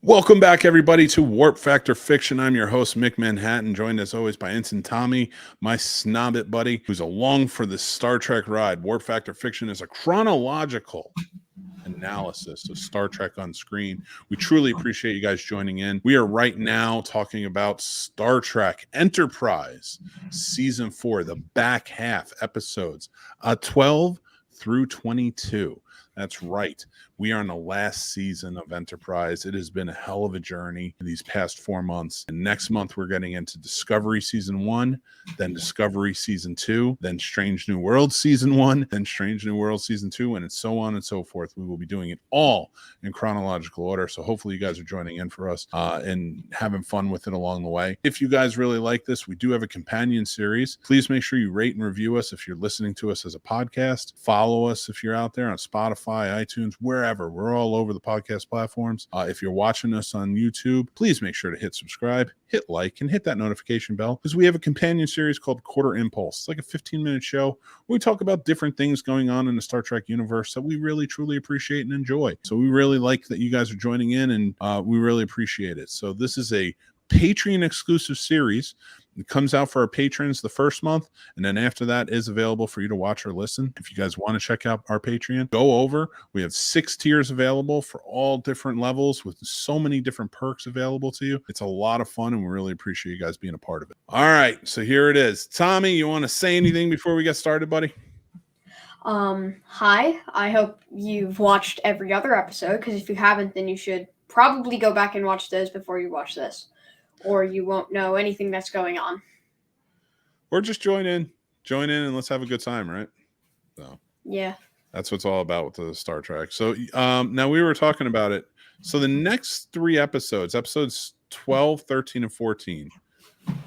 Welcome back, everybody, to Warp Factor Fiction. I'm your host, Mick Manhattan, joined as always by Ensign Tommy, my snobbit buddy, who's along for this Star Trek ride. Warp Factor Fiction is a chronological analysis of Star Trek on screen. We truly appreciate you guys joining in. We are right now talking about Star Trek Enterprise, Season 4, the back half episodes, 12 through 22. That's right. We are in the last season of Enterprise. It has been a hell of a journey these past 4 months. And next month, we're getting into Discovery Season 1, then Discovery Season 2, then Strange New World Season 1, then Strange New World Season 2, and so on and so forth. We will be doing it all in chronological order. So hopefully you guys are joining in for us and having fun with it along the way. If you guys really like this, we do have a companion series. Please make sure you rate and review us if you're listening to us as a podcast. Follow us if you're out there on Spotify, iTunes, wherever. We're all over the podcast platforms. If you're watching us on YouTube, please make sure to hit subscribe, hit like, and hit that notification bell, because we have a companion series called Quarter Impulse. It's like a 15-minute show where we talk about different things going on in the Star Trek universe that we really, truly appreciate and enjoy. So we really like that you guys are joining in, and we really appreciate it. So this is a Patreon exclusive series. It comes out for our patrons the first month, and then after that is available for you to watch or listen. If you guys want to check out our Patreon, go over. We have 6 tiers available for all different levels with so many different perks available to you. It's a lot of fun, and we really appreciate you guys being a part of it. All right, so here it is. Tommy, you want to say anything before we get started, buddy? Hi. I hope you've watched every other episode, because if you haven't, then you should probably go back and watch those before you watch this, or you won't know anything that's going on. Or just join in and let's have a good time, right? So yeah, that's what's all about with the Star Trek. So now we were talking about it. So the next 3 episodes 12, 13, and 14,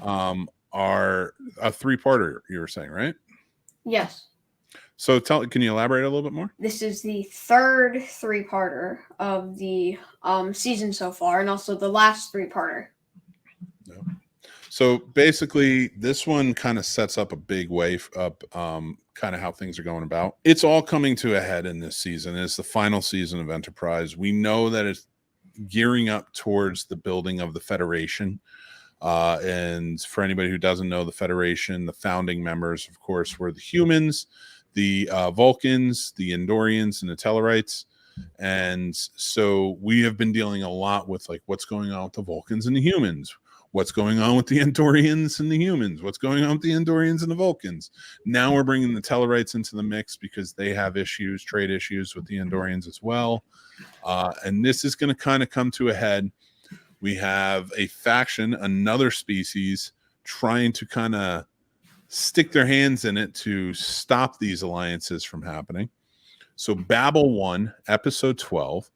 are a 3-parter, you were saying, right? Yes. So can you elaborate a little bit more? This is the third 3-parter of the season so far, and also the last 3-parter. Yeah. So basically, this one kind of sets up a big wave up, kind of how things are going about. It's all coming to a head in this season. It's the final season of Enterprise. We know that it's gearing up towards the building of the Federation. And for anybody who doesn't know the Federation, the founding members, of course, were the humans, the Vulcans, the Andorians, and the Tellarites. And so we have been dealing a lot with like what's going on with the Vulcans and the humans. What's going on with the Andorians and the humans? What's going on with the Andorians and the Vulcans? Now we're bringing the Tellarites into the mix because they have issues, trade issues with the Andorians as well. And this is going to kind of come to a head. We have a faction, another species, trying to kind of stick their hands in it to stop these alliances from happening. So Babel 1, episode 12,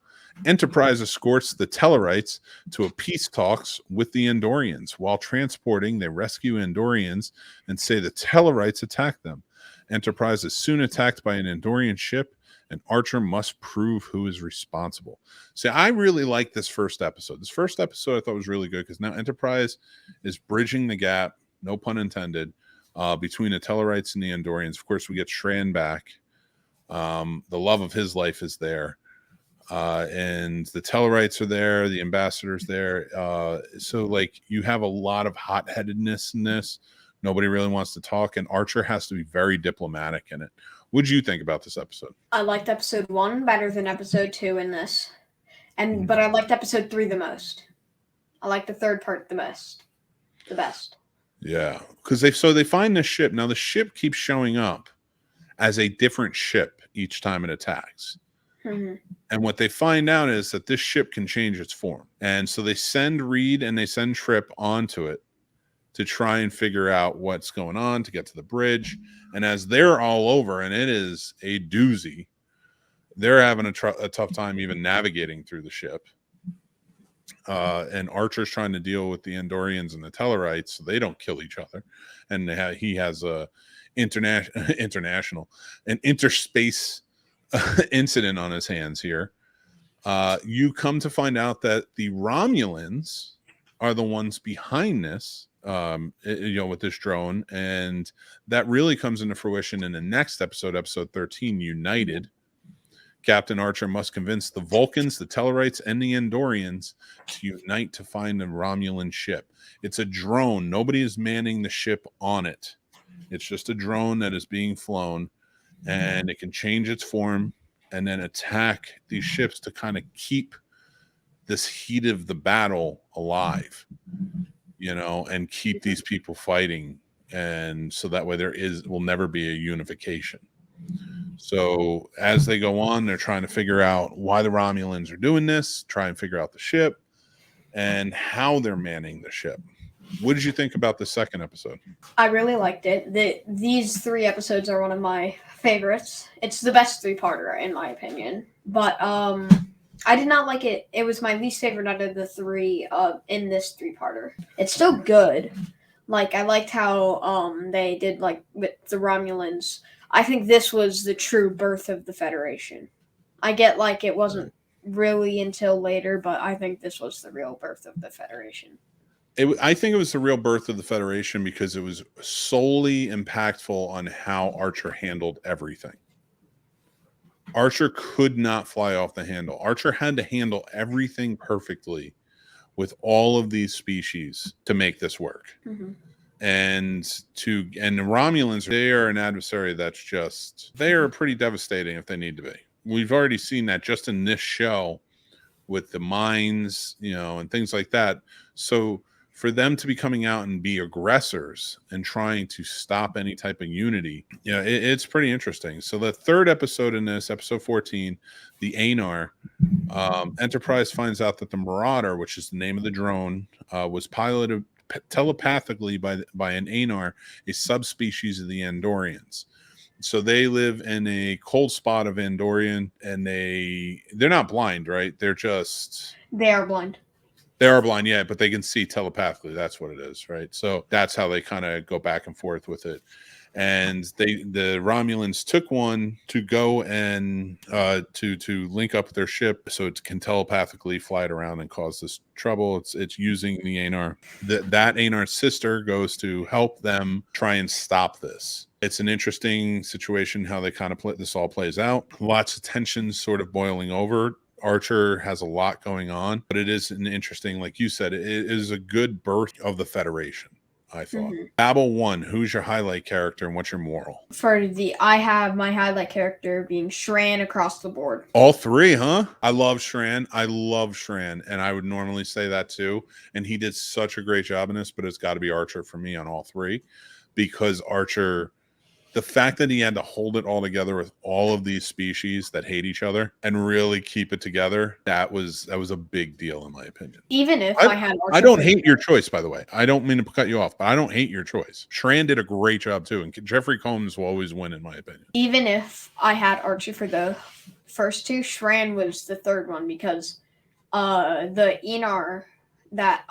Enterprise escorts the Tellarites to a peace talks with the Andorians. While transporting, they rescue Andorians and say the Tellarites attacked them. Enterprise is soon attacked by an Andorian ship, and Archer must prove who is responsible. See, I really like this first episode. This first episode I thought was really good because now Enterprise is bridging the gap, no pun intended, between the Tellarites and the Andorians. Of course, we get Shran back. The love of his life is there. And the Tellarites are there, the ambassador's there. So like you have a lot of hot-headedness in this. Nobody really wants to talk, and Archer has to be very diplomatic in it. What did you think about this episode? I liked episode 1 better than episode 2 in this. But I liked episode 3 the most. I like the third part the best. Yeah, because they find this ship. Now the ship keeps showing up as a different ship each time it attacks. Mm-hmm. And what they find out is that this ship can change its form. And so they send Reed and they send Trip onto it to try and figure out what's going on to get to the bridge. And as they're all over, and it is a doozy, they're having a tough time even navigating through the ship. And Archer's trying to deal with the Andorians and the Tellarites so they don't kill each other. And he has a interspace incident on his hands here. You come to find out that the Romulans are the ones behind this, with this drone, and that really comes into fruition in the next episode, episode 13, United, Captain Archer must convince the Vulcans, the Tellarites, and the Andorians to unite to find a Romulan ship. It's a drone. Nobody is manning the ship on it. It's just a drone that is being flown, and it can change its form and then attack these ships to kind of keep this heat of the battle alive, and keep these people fighting. And so that way will never be a unification. So as they go on, they're trying to figure out why the Romulans are doing this, try and figure out the ship and how they're manning the ship. What did you think about the second episode? I really liked it. These 3 episodes are one of my favorites. It's the best 3-parter in my opinion. But I did not like it. It was my least favorite out of the 3 in this 3-parter. It's still good. Like, I liked how they did, like, with the Romulans. I think this was the true birth of the Federation. I get, like, it wasn't really until later, but I think this was the real birth of the Federation. I think it was the real birth of the Federation because it was solely impactful on how Archer handled everything. Archer could not fly off the handle. Archer had to handle everything perfectly with all of these species to make this work. Mm-hmm. And the Romulans, they are an adversary they are pretty devastating if they need to be. We've already seen that just in this show with the mines, and things like that. So for them to be coming out and be aggressors and trying to stop any type of unity, it's pretty interesting. So the third episode in this, episode 14, the Anar, Enterprise finds out that the Marauder, which is the name of the drone, was piloted telepathically by an Anar, a subspecies of the Andorians. So they live in a cold spot of Andorian, and they're not blind, right? They are blind. They are blind, yeah, but they can see telepathically. That's what it is, right? So that's how they kind of go back and forth with it. And the Romulans took one to go and to link up with their ship so it can telepathically fly it around and cause this trouble. It's using the Anar. That Anar's sister goes to help them try and stop this. It's an interesting situation how they kind of this all plays out. Lots of tensions sort of boiling over. Archer has a lot going on, but it is an interesting, like you said, it is a good birth of the Federation, I thought. Mm-hmm. Babel 1, who's your highlight character and what's your moral? I have my highlight character being Shran across the board. All 3, huh? I love Shran. And I would normally say that too. And he did such a great job in this, but it's got to be Archer for me on all 3, because Archer, the fact that he had to hold it all together with all of these species that hate each other and really keep it together, that was a big deal in my opinion. Even if I had Archer, I don't hate your choice, by the way. I don't mean to cut you off, but I don't hate your choice. Shran did a great job too, and Jeffrey Combs will always win in my opinion. Even if I had Archer for the first 2, Shran was the third one because the Enar that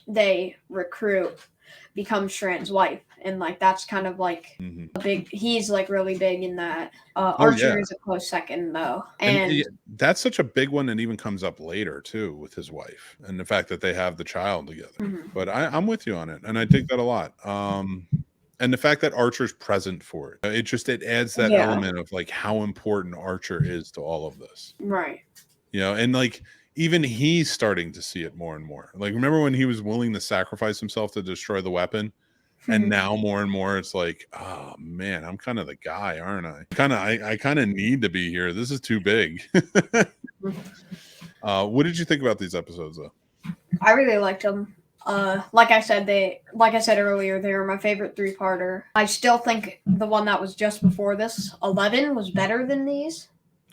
they recruit becomes Shran's wife, and like that's kind of like a big. He's like really big in that. Archer is a close second though, and that's such a big one, and even comes up later too with his wife and the fact that they have the child together. Mm-hmm. But I'm with you on it, and I dig that a lot. And the fact that Archer's present for it, it adds that element of like how important Archer is to all of this, right? And like. Even he's starting to see it more and more. Like, remember when he was willing to sacrifice himself to destroy the weapon? And now more and more it's like, oh man, I'm kind of the guy, aren't I? I kind of need to be here. This is too big. What did you think about these episodes though? I really liked them. Like I said earlier, they were my favorite 3-parter. I still think the one that was just before this, 11, was better than these.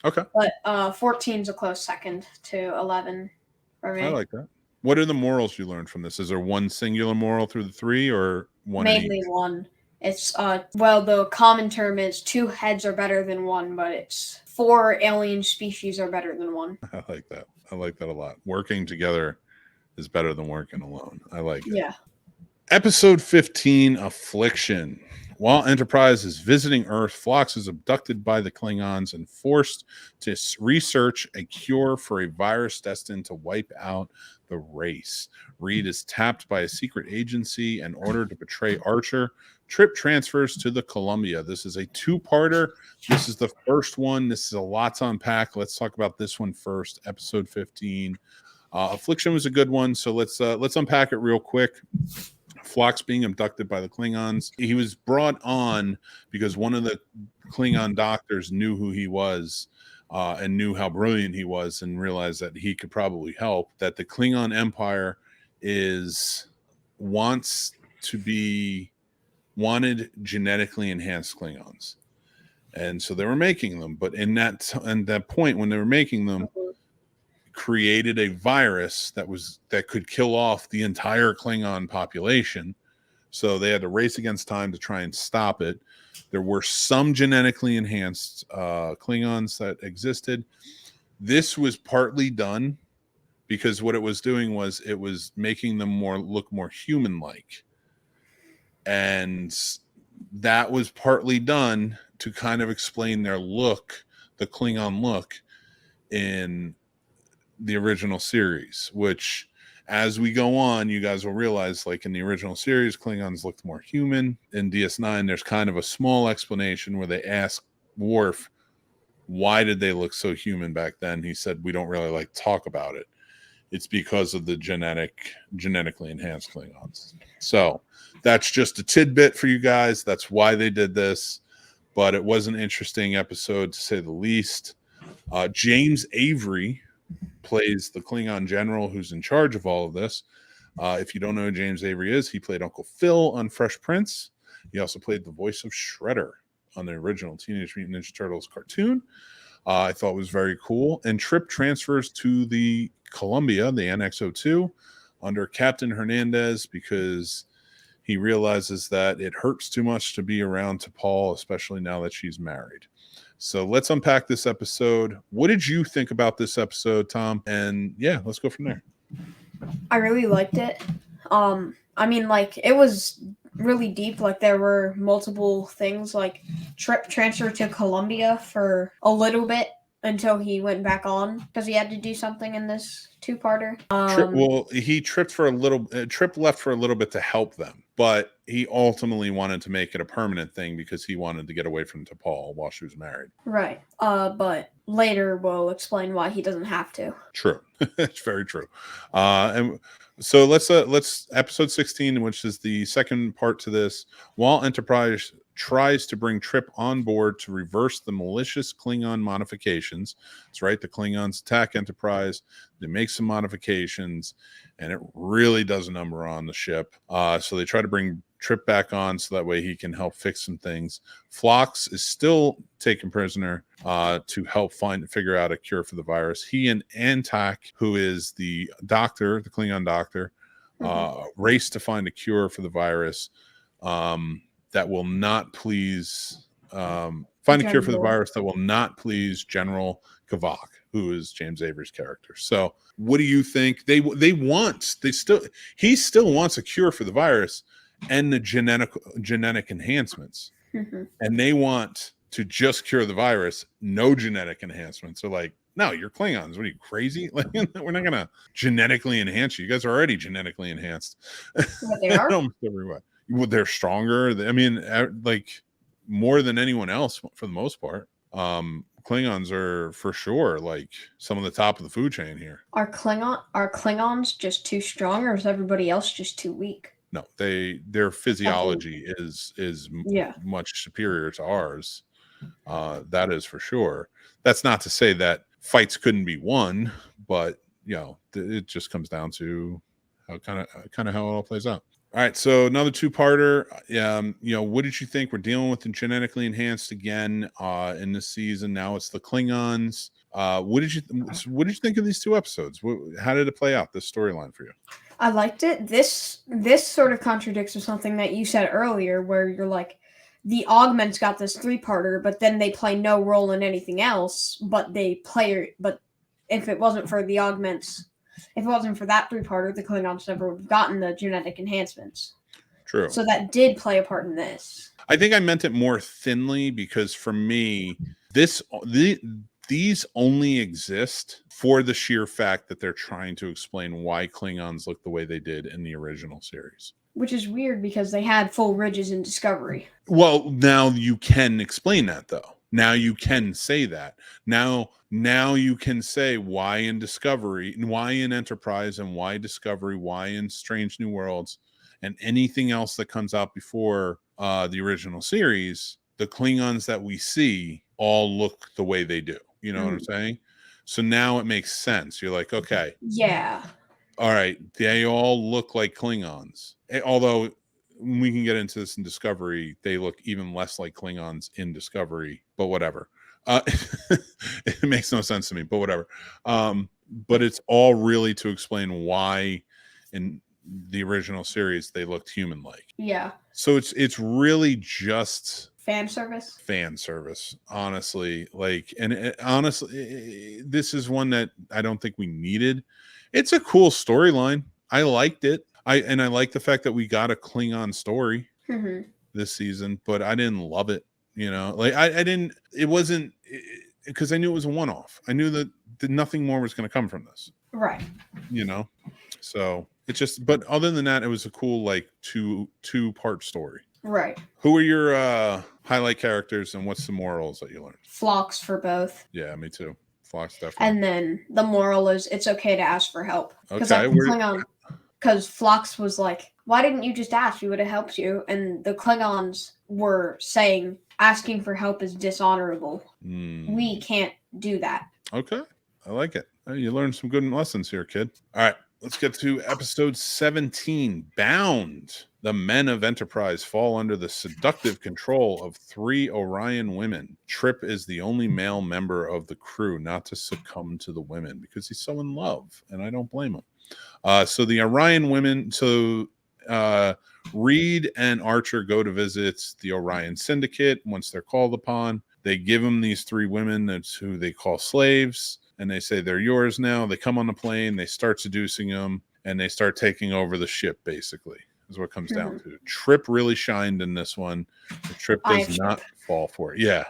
Okay. But 14's a close second to 11 for me. I like that. What are the morals you learned from this? Is there one singular moral through the 3 or one? Mainly one. It's the common term is 2 heads are better than 1, but it's 4 alien species are better than 1. I like that. I like that a lot. Working together is better than working alone. I like it. Yeah. Episode 15, Affliction. While Enterprise is visiting Earth, Phlox is abducted by the Klingons and forced to research a cure for a virus destined to wipe out the race. Reed is tapped by a secret agency and ordered to betray Archer Trip transfers to the Columbia. This is a two-parter. This is the first one. This is a lot to unpack. Let's talk about this one first. Episode 15. Affliction was a good one, so let's unpack it real quick. Phlox being abducted by the Klingons. He was brought on because one of the Klingon doctors knew who he was and knew how brilliant he was and realized that he could probably help. That the Klingon Empire wanted genetically enhanced Klingons. And so they were making them. But in that point when they were making them, created a virus that could kill off the entire Klingon population. So they had to race against time to try and stop it. There were some genetically enhanced Klingons that existed. This was partly done because what it was doing was it was making them look more human-like. And that was partly done to kind of explain their look, the Klingon look in the original series, which as we go on, you guys will realize, like in the original series, Klingons looked more human. In DS9, there's kind of a small explanation where they ask Worf, why did they look so human back then? He said, we don't really like to talk about it. It's because of the genetically enhanced Klingons. So that's just a tidbit for you guys. That's why they did this. But it was an interesting episode, to say the least. James Avery plays the Klingon general who's in charge of all of this. If you don't know who James Avery is, he played Uncle Phil on Fresh Prince. He also played the voice of Shredder on the original Teenage Mutant Ninja Turtles cartoon. I thought it was very cool. And Trip transfers to the Columbia, the NX-02, under Captain Hernandez because he realizes that it hurts too much to be around T'Pol, especially now that she's married. So let's unpack this episode. What did you think about this episode, Tom? And yeah, let's go from there. I really liked it. I mean, like, it was really deep. Like, there were multiple things, like Trip transferred to Columbia for a little bit until he went back on because he had to do something in this two-parter. He tripped for a little. Trip left for a little bit to help them, but he ultimately wanted to make it a permanent thing because he wanted to get away from T'Pol while she was married. Right. But later we'll explain why he doesn't have to. True. It's very true. And so let's episode 16, which is the second part to this. While Enterprise tries to bring Trip on board to reverse the malicious Klingon modifications. That's right. The Klingons attack Enterprise. They make some modifications, and it really does a number on the ship. So they try to bring Trip back on so that way he can help fix some things. Phlox is still taken prisoner to help figure out a cure for the virus. He and Antak, who is the doctor, the Klingon doctor, race to find a cure for the virus. That will not please find a cure for the virus that will not please General Kavak, who is James Avery's character. So what do you think? He still wants a cure for the virus and the genetic enhancements. And they want to just cure the virus, no genetic enhancements. So like, no, you're Klingons. What are you, crazy? Like, we're not gonna genetically enhance you. You guys are already genetically enhanced. But they are. Almost everywhere. Well, they're stronger. I mean, like more than anyone else for the most part. Klingons are for sure like some of the top of the food chain here. Are Klingons just too strong, or is everybody else just too weak? No, their physiology is much superior to ours. That is for sure. That's not to say that fights couldn't be won, but you know, it just comes down to how kind of how it all plays out. All right, so another two-parter. What did you think? We're dealing with the genetically enhanced again in this season. Now it's the Klingons. What did you think of these two episodes? How did it play out, this storyline for you? I liked it. This sort of contradicts with something that you said earlier, where you're like, the Augments got this three-parter, but then they play no role in anything else. But if it wasn't for the Augments, if it wasn't for that three-parter, the Klingons never would have gotten the genetic enhancements. True. So that did play a part in this. I think I meant it more thinly because for me, these only exist for the sheer fact that they're trying to explain why Klingons look the way they did in the original series. Which is weird because they had full ridges in Discovery. Well, now you can explain that though. Now you can say that. Now you can say why in Discovery, why in Enterprise, and why Discovery, why in Strange New Worlds, and anything else that comes out before the original series, the Klingons that we see all look the way they do. You know what I'm saying? So now it makes sense. You're like, okay, Yeah. all right, they all look like Klingons. Although we can get into this in Discovery, they look even less like Klingons in Discovery, but whatever. It makes no sense to me, but whatever. But it's all really to explain why in the original series they looked human-like. Yeah. So it's really just fan service, honestly. Like, and honestly, this is one that I don't think we needed. It's a cool storyline. I liked it. I like the fact that we got a Klingon story this season, but I didn't love it. You know, like I didn't. It wasn't because I knew it was a one-off. I knew that nothing more was going to come from this. Right. You know, so it just. But other than that, it was a cool like two-part story. Right. Who are your highlight characters, and what's the morals that you learned? Phlox for both. Yeah, me too. Phlox definitely. And then the moral is it's okay to ask for help. Okay. Because Phlox was like, why didn't you just ask? We would have helped you. And the Klingons were saying asking for help is dishonorable. We can't do that. Okay. I like it. You learned some good lessons here, kid. All right. Let's get to episode 17, Bound. The men of Enterprise fall under the seductive control of 3 Orion women. Trip is the only male member of the crew not to succumb to the women because he's so in love, and I don't blame him. So the Orion women, Reed and Archer go to visit the Orion Syndicate once they're called upon. They give them these 3 women, that's who they call slaves, and they say they're yours now. They come on the plane, they start seducing them, and they start taking over the ship, basically, is what it comes down to. Trip really shined in this one. The Trip does not fall for it. Yeah.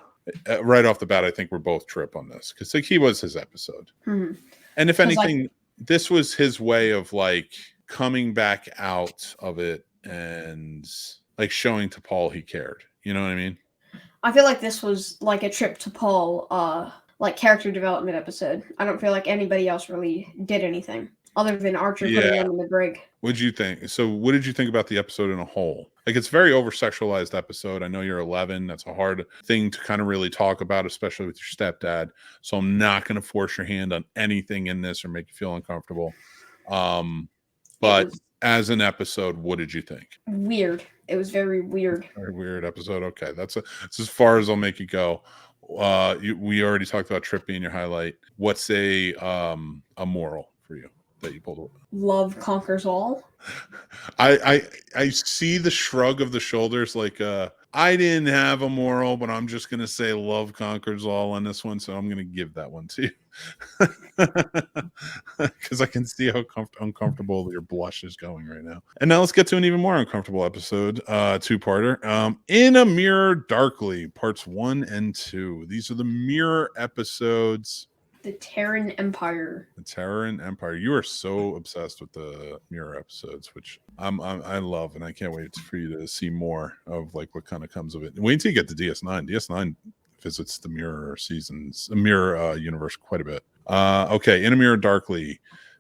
Right off the bat, I think we're both Trip on this, because like, he was his episode. And if anything, this was his way of like coming back out of it and like showing to Paul he cared. You know what I mean? I feel like this was like a Trip to Paul like character development episode. I don't feel like anybody else really did anything other than Archer putting him in the brig. What'd you think? So what did you think about the episode in a whole? Like, it's very over-sexualized episode. I know you're 11. That's a hard thing to kind of really talk about, especially with your stepdad. So I'm not going to force your hand on anything in this or make you feel uncomfortable. But as an episode, what did you think? Weird. It was very weird. Very weird episode. Okay. That's as far as I'll make you go. We already talked about Trip being your highlight. What's a moral for you that you pulled away? Love conquers all. I see the shrug of the shoulders, like I didn't have a moral, but I'm just gonna say love conquers all on this one, so I'm gonna give that one to you because I can see how uncomfortable your blush is going right now. And now let's get to an even more uncomfortable episode, two-parter. In a Mirror Darkly, parts 1 and 2. These are the mirror episodes. The Terran Empire. The Terran Empire. You are so obsessed with the mirror episodes, which I love, and I can't wait for you to see more of like what kind of comes of it. Wait until you get to DS9. DS9 visits the mirror universe quite a bit. Okay, In a Mirror Darkly.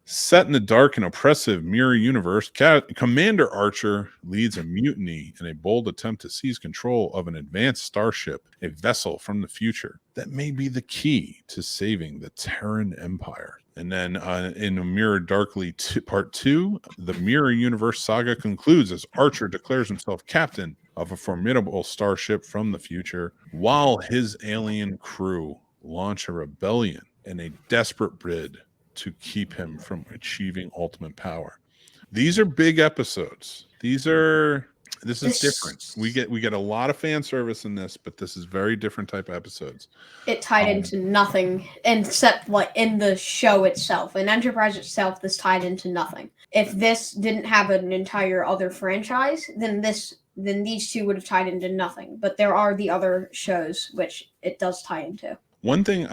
Set in the dark and oppressive mirror universe, Commander Archer leads a mutiny in a bold attempt to seize control of an advanced starship, a vessel from the future that may be the key to saving the Terran Empire. And then in A Mirror Darkly Part 2, the Mirror Universe saga concludes as Archer declares himself captain of a formidable starship from the future, while his alien crew launch a rebellion in a desperate bid to keep him from achieving ultimate power. These are big episodes. This is different. We get a lot of fan service in this, but this is very different type of episodes. It tied into nothing except like in the show itself. In Enterprise itself, this tied into nothing. If this didn't have an entire other franchise, then these two would have tied into nothing. But there are the other shows which it does tie into. One thing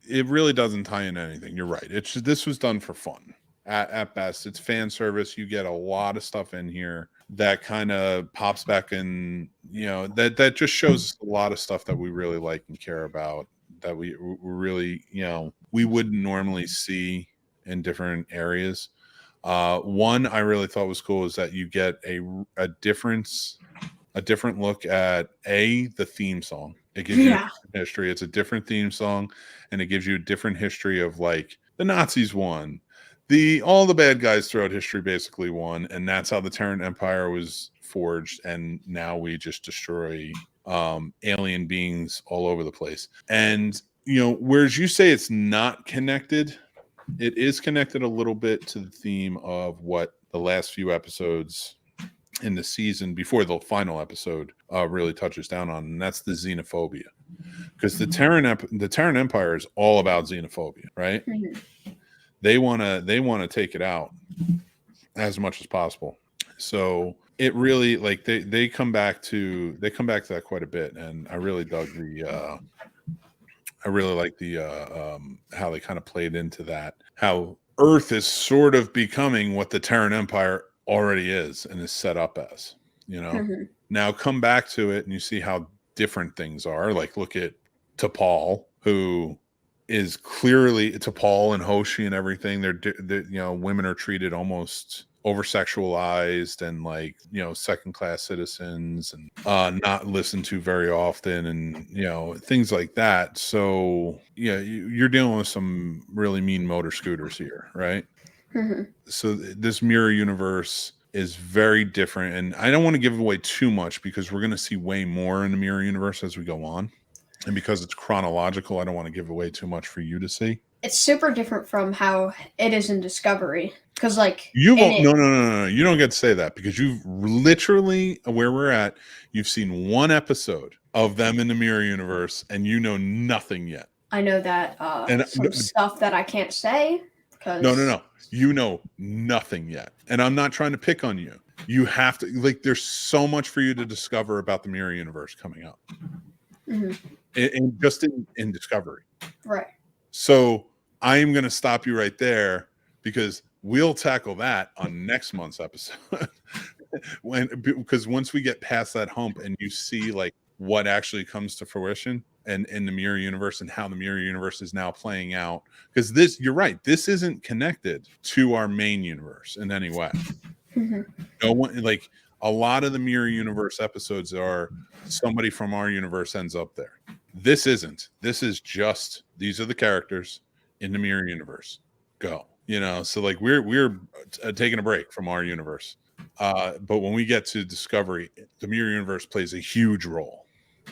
it really doesn't tie into anything. You're right. This was done for fun. at best. It's fan service. You get a lot of stuff in here that kind of pops back in, that just shows us a lot of stuff that we really like and care about, that we really, we wouldn't normally see in different areas. One I really thought was cool is that you get a different look at the theme song. It gives you a different history. It's a different theme song, and it gives you a different history of like the Nazis won, all the bad guys throughout history basically won, and that's how the Terran Empire was forged. And now we just destroy alien beings all over the place. And whereas you say it's not connected, it is connected a little bit to the theme of what the last few episodes in the season before the final episode really touches down on, and that's the xenophobia. Because the Terran Empire is all about xenophobia, right? Mm-hmm. They want to take it out as much as possible. So it really, like, they come back to that quite a bit, and I really dug I really like how they kind of played into that, how Earth is sort of becoming what the Terran Empire already is and is set up as, Mm-hmm. Now come back to it and you see how different things are. Like, look at T'Pol, who is clearly T'Pol and Hoshi and everything. They're women are treated almost over sexualized and like, second class citizens and not listened to very often, and things like that. So you're dealing with some really mean motor scooters here, right? Mm-hmm. So this mirror universe is very different, and I don't want to give away too much because we're going to see way more in the mirror universe as we go on, and because it's chronological, I don't want to give away too much for you to see. It's super different from how it is in Discovery, because like you won't. No. You don't get to say that because you've literally, where we're at, you've seen one episode of them in the mirror universe, and you know nothing yet. I know that some stuff that I can't say. No. You know nothing yet, and I'm not trying to pick on you. You have to, like, there's so much for you to discover about the mirror universe coming up, mm-hmm. and just in Discovery, right? So I am going to stop you right there because we'll tackle that on next month's episode. Because once we get past that hump and you see like what actually comes to fruition and in the mirror universe and how the mirror universe is now playing out, because you're right, this isn't connected to our main universe in any way. Mm-hmm. No one, like, a lot of the mirror universe episodes are somebody from our universe ends up there. This isn't. This is just, these are the characters in the mirror universe. Go. So like we're taking a break from our universe. But when we get to Discovery, the mirror universe plays a huge role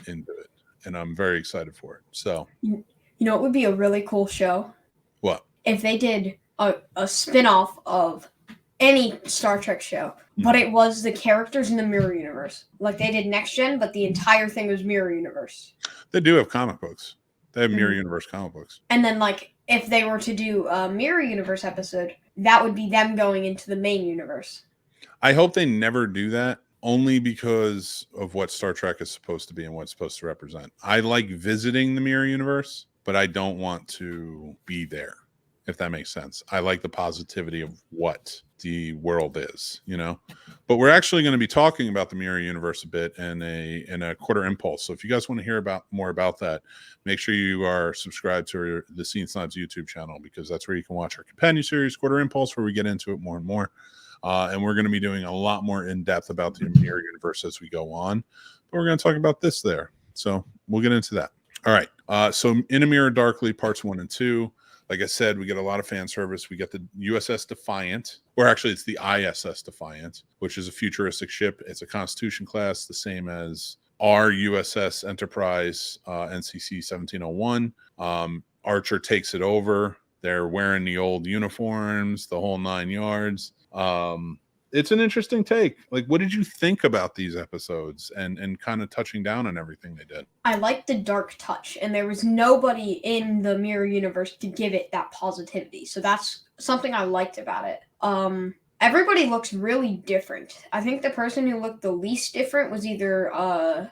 into it, and I'm very excited for it. So, it would be a really cool show. What? If they did a spin-off of any Star Trek show, but it was the characters in the mirror universe. Like they did Next Gen, but the entire thing was mirror universe. They do have comic books. They have mirror universe comic books. And then, like, if they were to do a mirror universe episode, that would be them going into the main universe. I hope they never do that, only because of what Star Trek is supposed to be and what it's supposed to represent. I like visiting the mirror universe, but I don't want to be there, if that makes sense. I like the positivity of what the world is, But we're actually going to be talking about the mirror universe a bit in a quarter impulse. So if you guys want to hear more about that, make sure you are subscribed to the Scene Snobs YouTube channel, because that's where you can watch our companion series, Quarter Impulse, where we get into it more and more. And we're going to be doing a lot more in depth about the mirror universe as we go on. But we're going to talk about this there. So we'll get into that. All right. So In a Mirror Darkly, parts 1 and 2. Like I said, we get a lot of fan service. We get the U.S.S. Defiant, or actually it's the ISS Defiant, which is a futuristic ship. It's a Constitution class, the same as our U.S.S. Enterprise, NCC 1701. Archer takes it over. They're wearing the old uniforms, the whole 9 yards. It's an interesting take. Like, what did you think about these episodes and kind of touching down on everything they did? I liked the dark touch, and there was nobody in the mirror universe to give it that positivity. So that's something I liked about it. Everybody looks really different. I think the person who looked the least different was either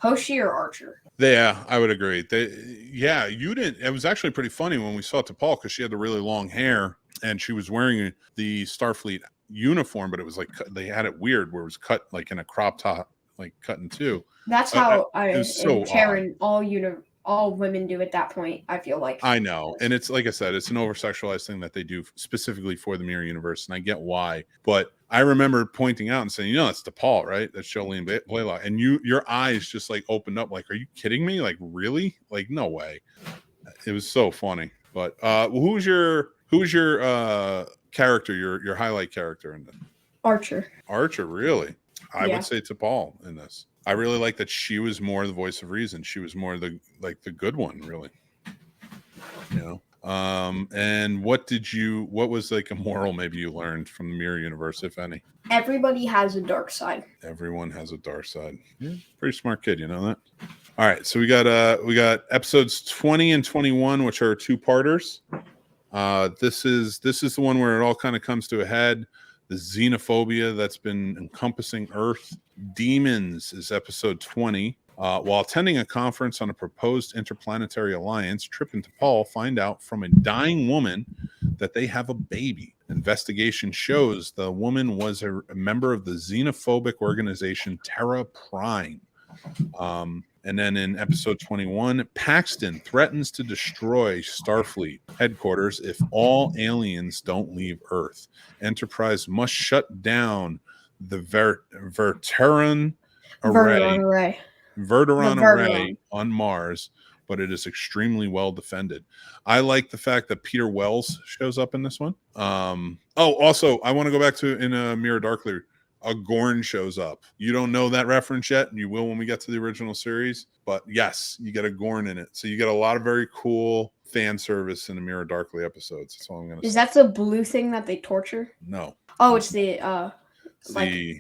Hoshi or Archer? Yeah, I would agree. You didn't. It was actually pretty funny when we saw T'Pol because she had the really long hair and she was wearing the Starfleet uniform, but it was like they had it weird where it was cut like in a crop top, like cut in two. That's how It was so in Karen all women do at that point. I feel like I know, and it's like I said, it's an over sexualized thing that they do specifically for the Mirror Universe, and I get why. But I remember pointing out and saying, it's DePaul, right? That's Jolene Blaylock, and your eyes just like opened up, like, are you kidding me? Like, really? Like, no way. It was so funny. But who's your character? Your highlight character in this? Archer. Archer, really? I would say T'Pol in this. I really like that she was more the voice of reason. She was more the good one, really. And what was like a moral maybe you learned from the Mirror Universe, if any? Everybody has a dark side. Everyone has a dark side. Yeah, pretty smart kid, you know that? All right, so we got episodes 20 and 21, which are two-parters. This is the one where it all kind of comes to a head. The xenophobia that's been encompassing Earth. Demons is episode 20. While attending a conference on a proposed interplanetary alliance, Trip and T'Pol find out from a dying woman that they have a baby. Investigation shows the woman was a member of the xenophobic organization Terra Prime. And then in episode 21, Paxton threatens to destroy Starfleet headquarters if all aliens don't leave Earth. Enterprise must shut down the Verteran array on Mars, but it is extremely well defended. I like the fact that Peter Wells shows up in this one. Also, I want to go back to in Mirror Darkly. A Gorn shows up. You don't know that reference yet, and you will when we get to the original series. But yes, you get a Gorn in it. So you get a lot of very cool fan service in the Mirror Darkly episodes. That's all I'm going to say. Is that the blue thing that they torture? No. Oh, it's the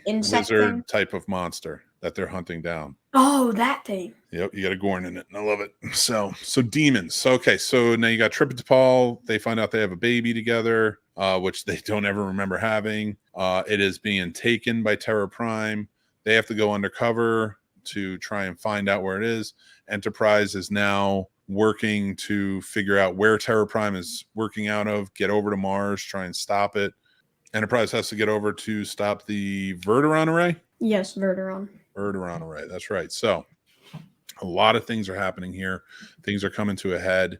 insect lizard thing? Type of monster that they're hunting down. Oh, that thing. Yep, you got a Gorn in it, and I love it. So demons. Okay, so now you got Trip and T'Pol. They find out they have a baby together, which they don't ever remember having. It is being taken by Terra Prime. They have to go undercover to try and find out where it is. Enterprise is now working to figure out where Terra Prime is working out of, get over to Mars, try and stop it. Enterprise has to get over to stop the Verteran array? Yes, Verteran array. That's right. So a lot of things are happening here. Things are coming to a head.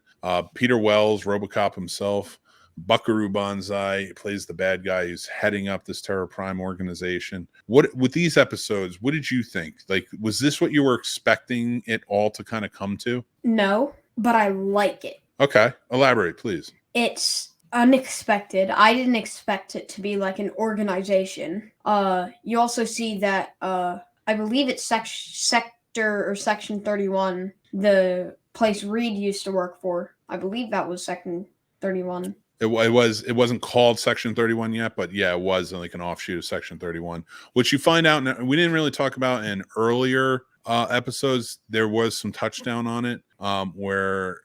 Peter Wells, RoboCop himself, Buckaroo Banzai plays the bad guy who's heading up this Terra Prime organization. What with these episodes, what did you think? Like, was this what you were expecting it all to kind of come to? No, but I like it. Okay, elaborate, please. It's unexpected. I didn't expect it to be like an organization. You also see that I believe it's sector or section 31, the place Reed used to work for. I believe that was section 31. It wasn't called Section 31 yet, but yeah, it was like an offshoot of Section 31, which you find out. We didn't really talk about in earlier episodes. There was some touchdown on it where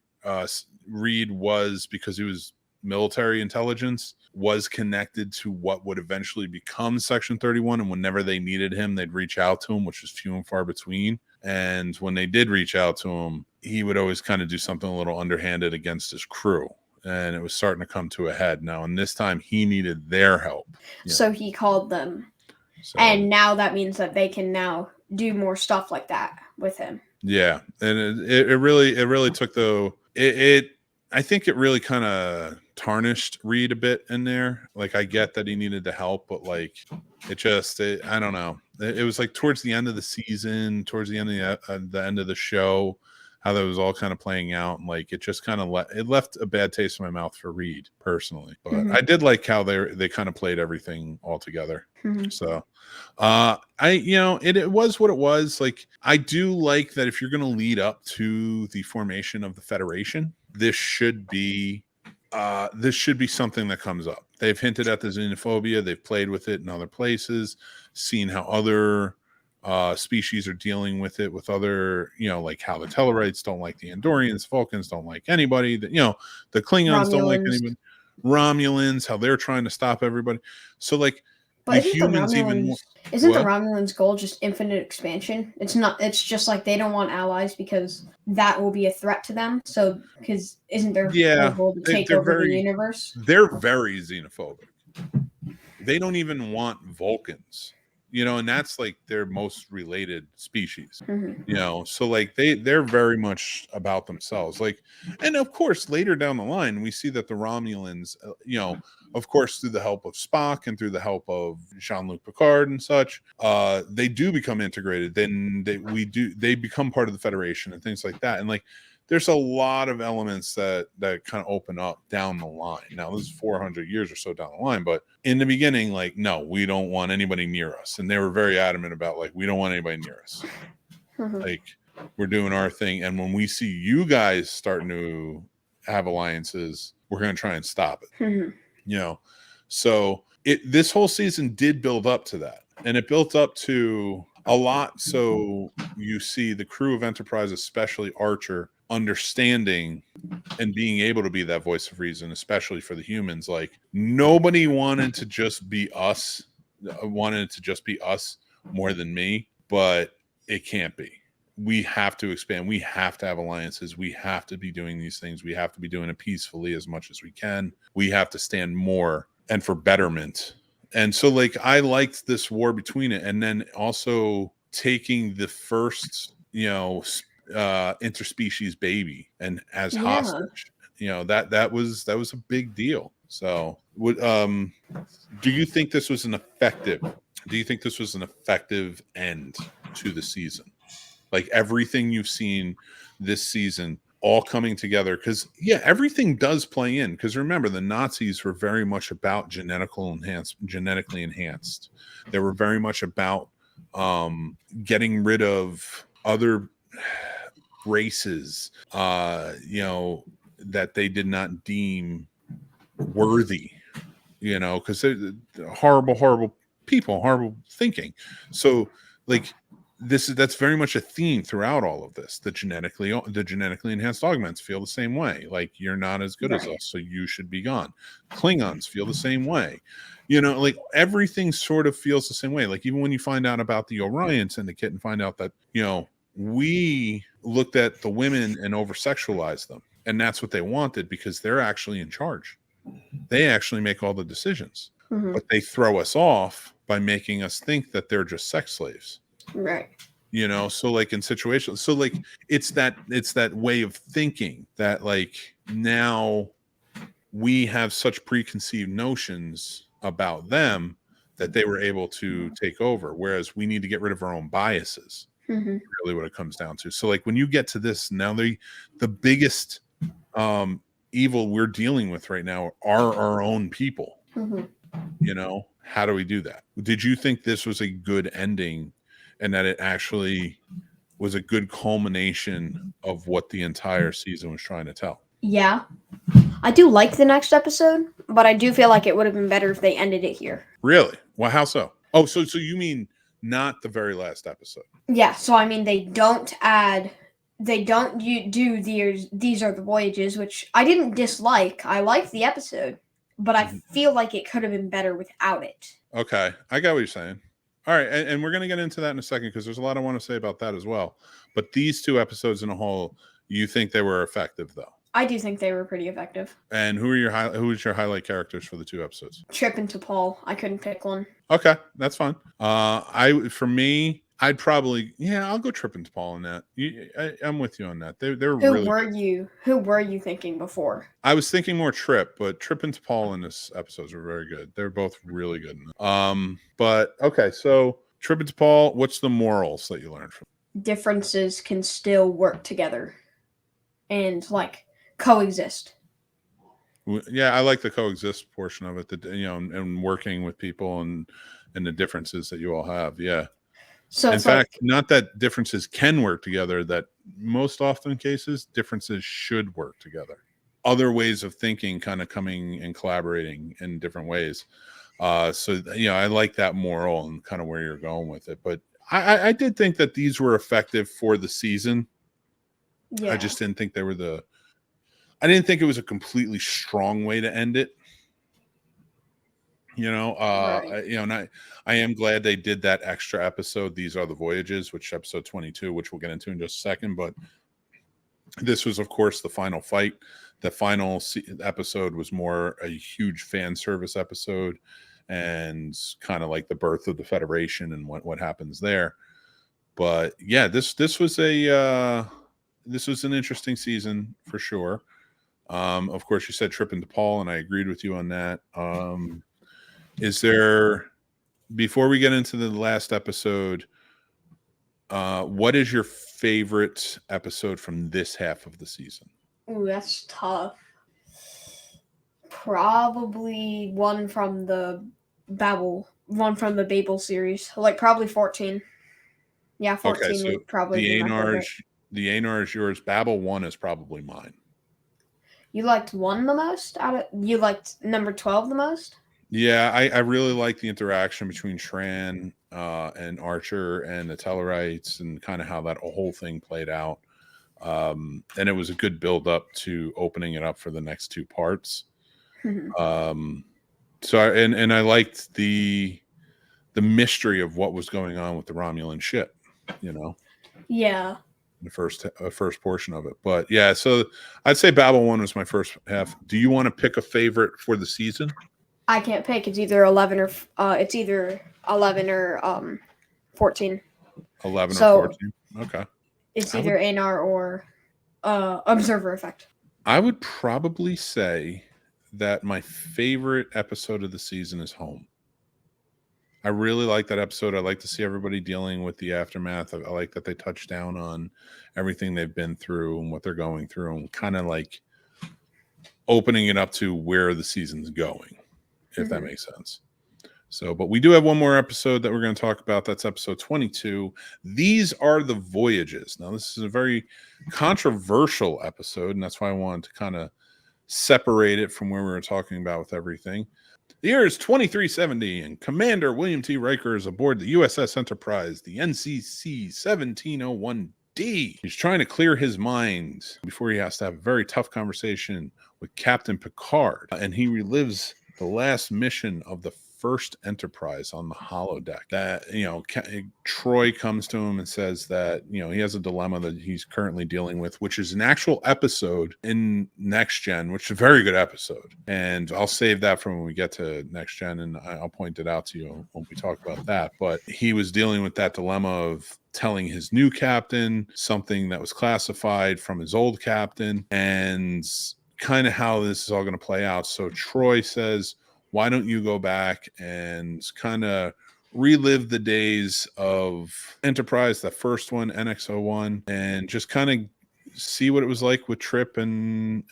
Reed was, because he was military intelligence, was connected to what would eventually become Section 31. And whenever they needed him, they'd reach out to him, which was few and far between. And when they did reach out to him, he would always kind of do something a little underhanded against his crew. And it was starting to come to a head now. And this time he needed their help. So he called them. And now that means that they can now do more stuff like that with him. Yeah. And it really took I think it really kind of tarnished Reed a bit in there. Like, I get that he needed the help, but like I don't know. It was like towards the end of the season, towards the end of the end of the show, how that was all kind of playing out, and like it just kind of left a bad taste in my mouth for Reed personally. But I did like how they kind of played everything all together. So it was what it was. Like, I do like that if you're going to lead up to the formation of the Federation, this should be something that comes up. They've hinted at the xenophobia. They've played with it in other places, seen how other species are dealing with it, with other, like how the Tellarites don't like the Andorians, Vulcans don't like anybody, that the Klingons don't like anybody, Romulans, how they're trying to stop everybody. So like, But humans even more. isn't the What? Romulans' goal just infinite expansion? It's not. It's just like they don't want allies because that will be a threat to them. So, because isn't their whole Yeah, goal to take they're over the very universe? xenophobic. They don't even want Vulcans, and that's like their most related species. So like they're very much about themselves. Like, and of course later down the line we see that the Romulans, of course through the help of Spock and through the help of Jean-Luc Picard and such, they do become integrated. Then they become part of the Federation and things like that. And like there's a lot of elements that kind of open up down the line. Now this is 400 years or so down the line, but in the beginning, like, no, we don't want anybody near us, and they were very adamant about like we don't want anybody near us. Like we're doing our thing, and when we see you guys starting to have alliances, we're going to try and stop it. So this whole season did build up to that, and it built up to a lot. So you see the crew of Enterprise, especially Archer, understanding and being able to be that voice of reason, especially for the humans. Like nobody wanted to just be us, more than me, but it can't be. We have to expand. We have to have alliances. We have to be doing these things. We have to be doing it peacefully as much as we can. We have to stand more and for betterment. And so like I liked this war between it, and then also taking the first interspecies baby and as hostage, that was a big deal. So do you think this was an effective end to the season? Like everything you've seen this season all coming together, because everything does play in, because remember the Nazis were very much about genetically enhanced. They were very much about getting rid of other races that they did not deem worthy, because they're horrible people, horrible thinking. So like that's very much a theme throughout all of this. The genetically enhanced augments feel the same way. Like you're not as good as us, so you should be gone. Klingons feel the same way. Like everything sort of feels the same way. Like even when you find out about the Orion Syndicate and find out that we looked at the women and over sexualized them, and that's what they wanted because they're actually in charge. They actually make all the decisions, but they throw us off by making us think that they're just sex slaves. Right. So like in situations, so like it's that way of thinking that like now we have such preconceived notions about them that they were able to take over, whereas we need to get rid of our own biases. Really what it comes down to. So like when you get to this now, the biggest evil we're dealing with right now are our own people. How do we do that? Did you think this was a good ending, and that it actually was a good culmination of what the entire season was trying to tell? Yeah, I do like the next episode, but I do feel like it would have been better if they ended it here. Really? Well, how so? Oh, so you mean not the very last episode? Yeah, so I mean they don't do these are the voyages, which I didn't dislike. I liked the episode, but I feel like it could have been better without it. Okay, I got what you're saying. All right, and we're going to get into that in a second because there's a lot I want to say about that as well. But these two episodes in a whole, you think they were effective, though? I do think they were pretty effective. And who's your highlight characters for the two episodes? Trip and T'Pol. I couldn't pick one. Okay, that's fine. I'd probably I'll go Trip and T'Pol on that. I'm with you on that. They were really. Who were you thinking before? I was thinking more Trip, but Trip and T'Pol in this episodes were very good. They're both really good. But okay, so Trip and T'Pol, what's the morals that you learned from? Differences can still work together, and like coexist. Yeah, I like the coexist portion of it. And working with people and the differences that you all have. Yeah. So in fact, not that differences can work together, that most often cases differences should work together. Other ways of thinking kind of coming and collaborating in different ways. So I like that moral and kind of where you're going with it. But I did think that these were effective for the season. Yeah. I just didn't think they were I didn't think it was a completely strong way to end it. Right. And I am glad they did that extra episode. These are the voyages, which episode 22, which we'll get into in just a second. But this was, of course, the final fight. The final episode was more a huge fan service episode, and kind of like the birth of the Federation and what happens there. But yeah, this was an interesting season for sure. Of course, you said Trip and DePaul, and I agreed with you on that. Is there, before we get into the last episode, what is your favorite episode from this half of the season? Ooh, that's tough. Probably one from the Babel series. Like probably 14. Yeah, 14 Okay, so would probably the be my favorite. A&R is yours. Babel 1 is probably mine. You liked 1 the most? You liked number 12 the most? Yeah, I really like the interaction between Tran and Archer and the Tellarites, and kind of how that whole thing played out. And it was a good build up to opening it up for the next 2 parts. So I liked the mystery of what was going on with the Romulan ship, Yeah. the first portion of it. But yeah, so I'd say Babel 1 was my first half. Do you want to pick a favorite for the season? I can't pick. It's either 11 or 14. 11 or 14. Okay. It's either A&R or Observer Effect. I would probably say that my favorite episode of the season is Home. I really like that episode. I like to see everybody dealing with the aftermath. I like that they touch down on everything they've been through and what they're going through, and kind of like opening it up to where the season's going, if that makes sense. So, but we do have one more episode that we're going to talk about. That's episode 22. These are the voyages. Now, this is a very controversial episode, and that's why I wanted to kind of separate it from where we were talking about with everything. The year is 2370, and Commander William T. Riker is aboard the U.S.S. Enterprise, the NCC 1701D. He's trying to clear his mind before he has to have a very tough conversation with Captain Picard, and he relives the last mission of the first Enterprise on the holodeck. That, Troy comes to him and says that, he has a dilemma that he's currently dealing with, which is an actual episode in Next Gen, which is a very good episode. And I'll save that for when we get to Next Gen, and I'll point it out to you when we talk about that. But he was dealing with that dilemma of telling his new captain something that was classified from his old captain, and kind of how this is all going to play out. So Troy says, why don't you go back and kind of relive the days of Enterprise, the first one, NX-01, and just kind of see what it was like with Trip, and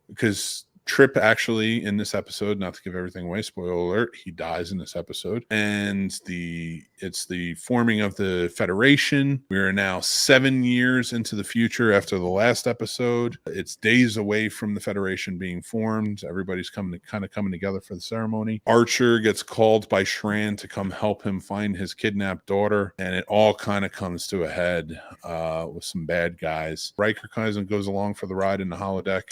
because Trip actually in this episode, not to give everything away, spoiler alert, he dies in this episode. And it's the forming of the Federation. We are now 7 years into the future after the last episode. It's days away from the Federation being formed. Everybody's coming together for the ceremony. Archer gets called by Shran to come help him find his kidnapped daughter, and it all kind of comes to a head with some bad guys. Riker goes along for the ride in the holodeck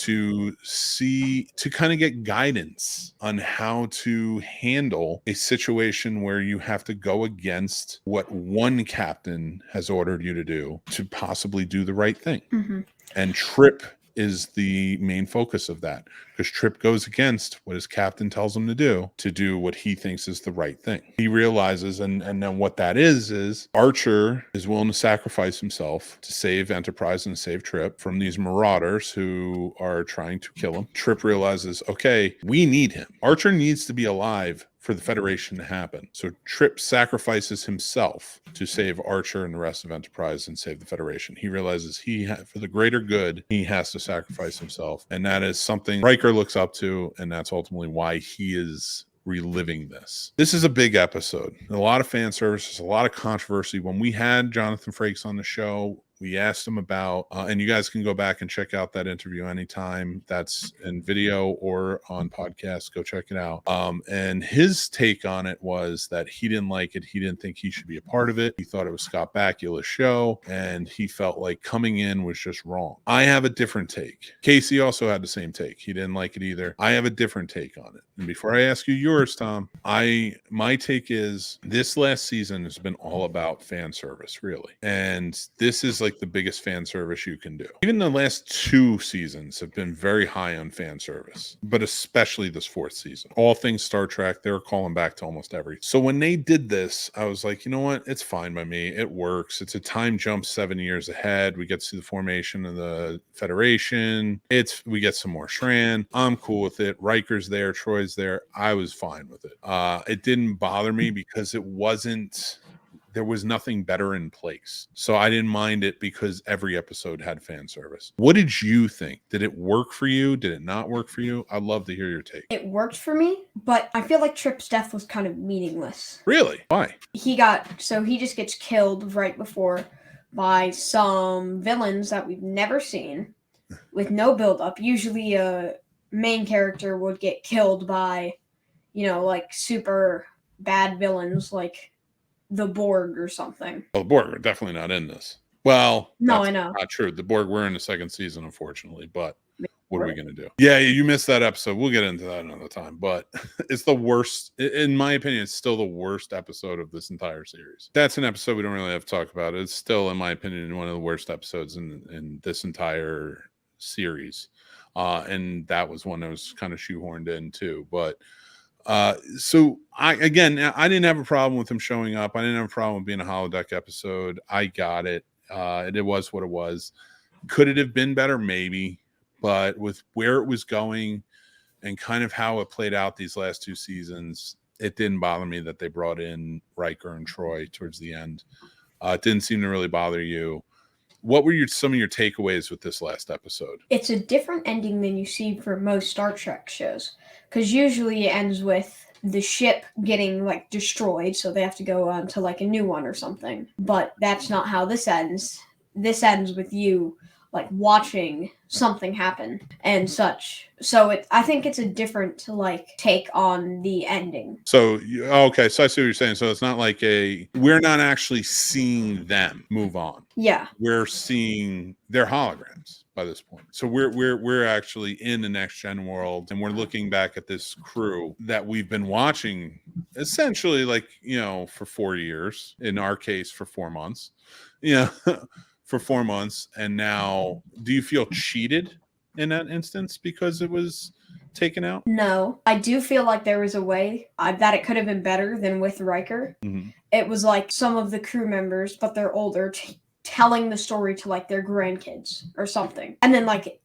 to kind of get guidance on how to handle a situation where you have to go against what one captain has ordered you to do to possibly do the right thing. And Trip is the main focus of that, because Trip goes against what his captain tells him to do what he thinks is the right thing. He realizes, and then what that is Archer is willing to sacrifice himself to save Enterprise and save Trip from these marauders who are trying to kill him. Trip realizes, okay, we need him. Archer needs to be alive for the Federation to happen. So Trip sacrifices himself to save Archer and the rest of Enterprise and save the Federation. He realizes for the greater good, he has to sacrifice himself. And that is something Riker looks up to, and that's ultimately why he is reliving this. This is a big episode. A lot of fan service, a lot of controversy. When we had Jonathan Frakes on the show, We asked him about, and you guys can go back and check out that interview anytime. That's in video or on podcast. Go check it out. And his take on it was that he didn't like it. He didn't think he should be a part of it. He thought it was Scott Bakula's show, and he felt like coming in was just wrong. I have a different take. Casey also had the same take. He didn't like it either. I have a different take on it. And before I ask you yours, Tom, my take is this last season has been all about fan service, really. And this is like the biggest fan service you can do. Even the last 2 seasons have been very high on fan service, but especially this 4th season. All things Star Trek, they're calling back to almost everything. So when they did this, I was like, you know what? It's fine by me. It works. It's a time jump 7 years ahead. We get to see the formation of the Federation. We get some more Shran. I'm cool with it. Riker's there. Troy's there. I was fine with it. It didn't bother me because there was nothing better in place. So I didn't mind it because every episode had fan service. What did you think? Did it work for you? Did it not work for you? I'd love to hear your take. It worked for me, but I feel like Trip's death was kind of meaningless. Really? Why? He just gets killed right before by some villains that we've never seen with no build-up. Usually a main character would get killed by, like super bad villains like the Borg or something. Well, the Borg are definitely not in this. Well, no, I know. Not true. The Borg were in the 2nd season, unfortunately, but what are we going to do? Yeah, you missed that episode. We'll get into that another time, but it's the worst. In my opinion, it's still the worst episode of this entire series. That's an episode we don't really have to talk about. It's still, in my opinion, one of the worst episodes in this entire series. And that was one that was kind of shoehorned in too. But so I didn't have a problem with him showing up. I didn't have a problem with being a holodeck episode. I got it. It was what it was. Could it have been better? Maybe. But with where it was going and kind of how it played out these last 2 seasons, it didn't bother me that they brought in Riker and Troy towards the end. It didn't seem to really bother you. What were some of your takeaways with this last episode? It's a different ending than you see for most Star Trek shows, because usually it ends with the ship getting like destroyed, so they have to go on to like a new one or something. But that's not how this ends. This ends with you like watching something happen and such. So I think it's a different like take on the ending. So okay, so I see what you're saying. So it's not like we're not actually seeing them move on. Yeah, we're seeing their holograms by this point. So we're actually in the next gen world, and we're looking back at this crew that we've been watching essentially like, for 4 years, in our case for 4 months. For 4 months. And now, do you feel cheated in that instance because it was taken out? No, I do feel like there was a way that it could have been better than with Riker. Mm-hmm. It was like some of the crew members, but they're older, telling the story to like their grandkids or something. And then like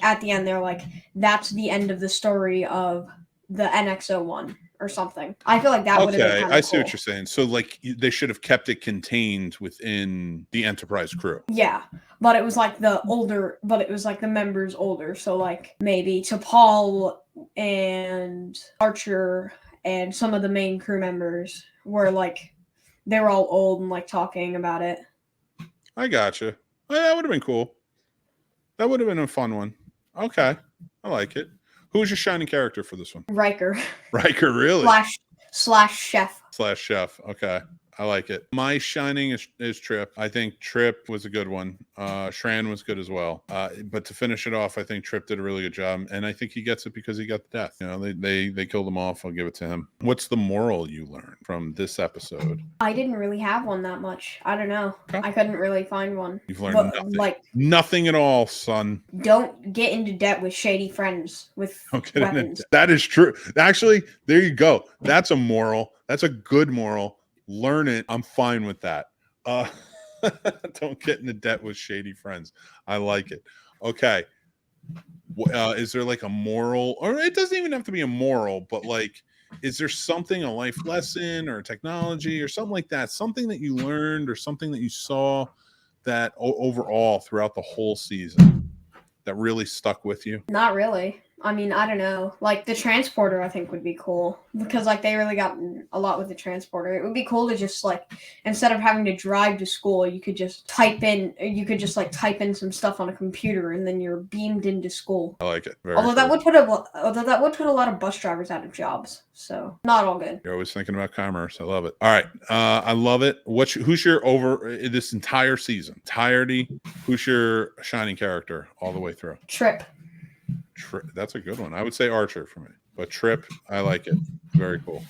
at the end, they're like, that's the end of the story of the NX-01. Or something. I feel like that would have been kind of I see cool. What you're saying. So like they should have kept it contained within the Enterprise crew. Yeah, but it was like the members older. So like maybe T'Pol and Archer and some of the main crew members were like, they were all old and like talking about it. I gotcha. That would have been cool. That would have been a fun one. Okay, I like it. Who's your shining character for this one? Riker. Riker, really? Slash chef. Okay. I like it. My shining is Trip. I think Trip was a good one. Shran was good as well. But to finish it off, I think Trip did a really good job. And I think he gets it because he got the death. They killed him off. I'll give it to him. What's the moral you learned from this episode? I didn't really have one that much. I don't know. Okay. I couldn't really find one. You've learned nothing. Nothing at all, son. Don't get into debt with shady friends with weapons. That is true. Actually, there you go. That's a moral. That's a good moral. Learn it. I'm fine with that. Don't get into debt with shady friends. I like it. Okay. Is there like a moral, or it doesn't even have to be a moral, but like, is there something, a life lesson or technology or something like that, something that you learned or something that you saw that overall throughout the whole season that really stuck with you? Not really. I mean, I don't know. Like the transporter, I think would be cool because like they really got a lot with the transporter. It would be cool to just like instead of having to drive to school, you could just type in. You could just like type in some stuff on a computer, and then you're beamed into school. I like it. Very Although that cool. would put a lot of bus drivers out of jobs. So not all good. You're always thinking about commerce. I love it. All right, I love it. Who's your over this entire season? Entirety. Who's your shining character all the way through? Trip. That's a good one. I would say Archer for me, but Trip, I like it. Very cool.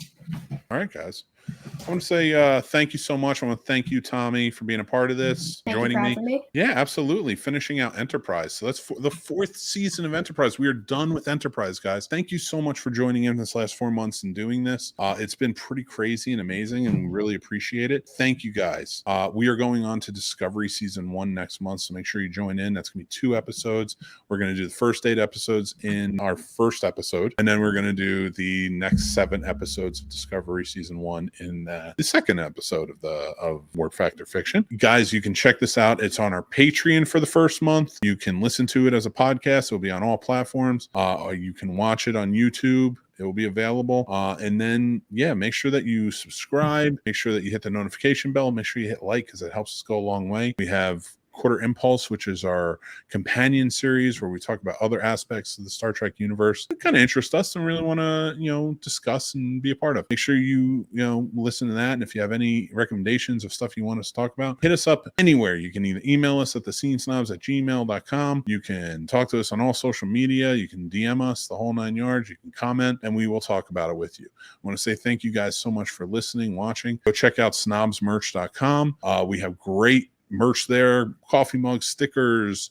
All right, guys. I want to say thank you so much. I want to thank you, Tommy, for being a part of this, joining me. Yeah, absolutely. Finishing out Enterprise. So that's the 4th season of Enterprise. We are done with Enterprise, guys. Thank you so much for joining in this last 4 months and doing this. It's been pretty crazy and amazing, and we really appreciate it. Thank you, guys. We are going on to Discovery Season 1 next month, so make sure you join in. That's going to be 2 episodes. We're going to do the first 8 episodes in our first episode, and then we're going to do the next 7 episodes of Discovery Season 1 in the second episode of Word Factor Fiction. Guys, you can check this out. It's on our Patreon for the first month. You can listen to it as a podcast. It'll be on all platforms. You can watch it on YouTube. It will be available. And then, yeah, make sure that you subscribe. Make sure that you hit the notification bell. Make sure you hit like because it helps us go a long way. We have Quarter Impulse, which is our companion series where we talk about other aspects of the Star Trek universe that kind of interest us and really want to, discuss and be a part of. Make sure you listen to that. And if you have any recommendations of stuff you want us to talk about, hit us up anywhere. You can either email us at thescenesnobs@gmail.com. You can talk to us on all social media. You can DM us the whole 9 yards. You can comment and we will talk about it with you. I want to say thank you guys so much for listening, watching. Go check out snobsmerch.com. We have great merch there, coffee mugs, stickers,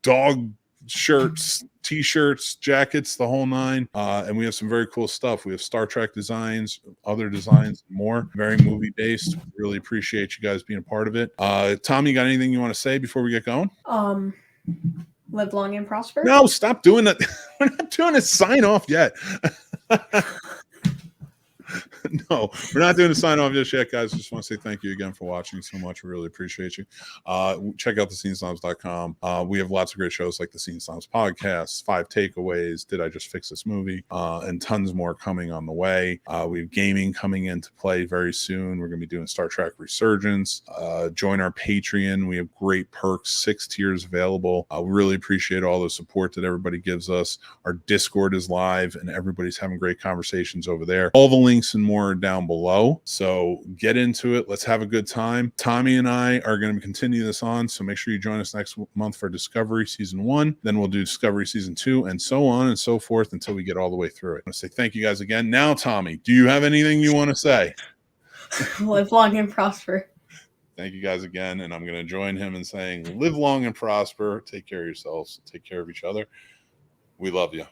dog shirts, t-shirts, jackets, the whole 9. And we have some very cool stuff. We have Star Trek designs, other designs, more. Very movie based. Really appreciate you guys being a part of it. Tom, you got anything you want to say before we get going? Live long and prosper. No, stop doing that. We're not doing a sign off yet. No, we're not doing a sign off just yet, guys. Just want to say thank you again for watching so much. We really appreciate you. Check out thescenesnobs.com. We have lots of great shows like the Scene Snobs podcast, 5 Takeaways, Did I Just Fix This Movie, and tons more coming on the way. We have gaming coming into play very soon. We're going to be doing Star Trek Resurgence. Join our Patreon. We have great perks, 6 tiers available. We really appreciate all the support that everybody gives us. Our Discord is live and everybody's having great conversations over there. All the links and more are down below. So get into it. Let's have a good time. Tommy and I are going to continue this on. So make sure you join us next month for Discovery Season 1. Then we'll do Discovery Season 2 and so on and so forth until we get all the way through it. I want to say thank you guys again. Now, Tommy, do you have anything you want to say? Live long and prosper. Thank you guys again. And I'm going to join him in saying live long and prosper. Take care of yourselves. Take care of each other. We love you.